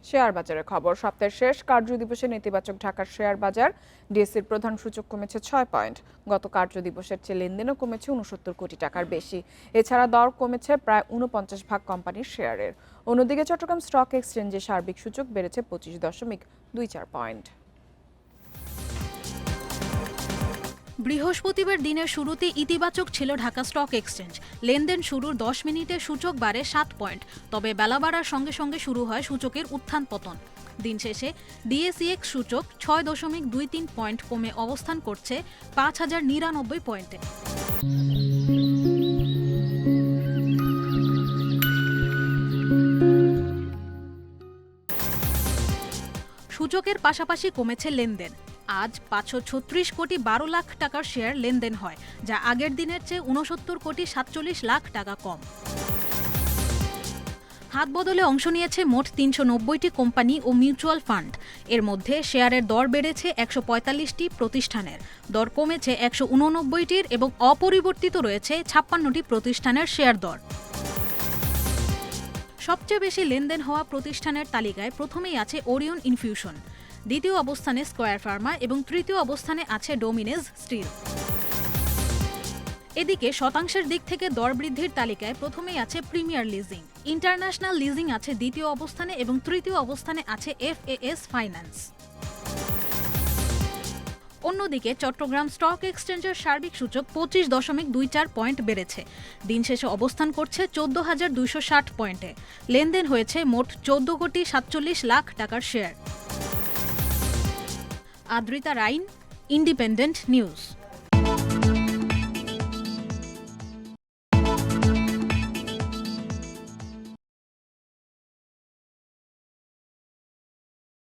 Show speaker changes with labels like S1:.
S1: Share বাজারের খবর। সপ্তাহের শেষ কার্যদিবসে নেতিবাচক ঢাকার শেয়ার বাজার। ডিএসসির প্রধান সূচক কমেছে 6 পয়েন্ট। গত কার্যদিবসের চেয়ে লেনদেনও কমেছে 69 কোটি টাকার বেশি। এছাড়া দর কমেছে প্রায় 49 ভাগ কোম্পানির শেয়ারের। অন্যদিকে চট্টগ্রাম স্টক এক্সচেঞ্জে সার্বিক সূচক বেড়েছে 25.24 পয়েন্ট।
S2: বৃহস্পতিবার দিনের শুরুতে ইতিবাচক ছিল ঢাকা স্টক এক্সচেঞ্জ। লেনদেন শুরুর 10 মিনিটে সূচক বাড়ে 7 পয়েন্ট। তবে বেলা বাড়ার সঙ্গে সঙ্গে শুরু হয় সূচকের উত্থান পতন। দিন শেষে ডিএসইএক্স সূচক 6.23 পয়েন্ট কমে অবস্থান করছে 5099 পয়েন্টে। সূচকের পাশাপাশি কমেছে লেনদেন। আজ 536 কোটি 12 লাখ টাকার শেয়ার লেনদেন হয়, যা আগের দিনের চেয়ে 69 কোটি 47 লাখ টাকা কম। হাত বদলে অংশ নিয়েছে মোট 390টি কোম্পানি ও মিউচুয়াল ফান্ড। এর মধ্যে শেয়ারের দর বেড়েছে 145টি প্রতিষ্ঠানের, দর কমেছে 189টির এবং অপরিবর্তিত রয়েছে 56টি প্রতিষ্ঠানের শেয়ার দর। সবচেয়ে বেশি লেনদেন হওয়া প্রতিষ্ঠানের তালিকায় প্রথমেই আছে ওরিয়ন ইনফিউশন, দ্বিতীয় অবস্থানে স্কয়ার ফার্মা এবং তৃতীয় অবস্থানে আছে ডোমিনেজ স্টিল। এদিকে শতাংশের দিক থেকে দর বৃদ্ধির তালিকায় প্রথমেই আছে প্রিমিয়ার লিজিং, ইন্টারন্যাশনাল লিজিং আছে দ্বিতীয় অবস্থানে এবং তৃতীয় অবস্থানে আছে এফএএস ফাইন্যান্স। অন্যদিকে চট্টগ্রাম স্টক এক্সচেঞ্জের সার্বিক সূচক 25.24 পয়েন্ট বেড়েছে। দিন শেষে অবস্থান করছে 14,260 পয়েন্টে। লেনদেন হয়েছে মোট 14 কোটি 47 লাখ টাকার শেয়ার। আদ্রিতা রাইন, ইন্ডিপেন্ডেন্ট নিউজ।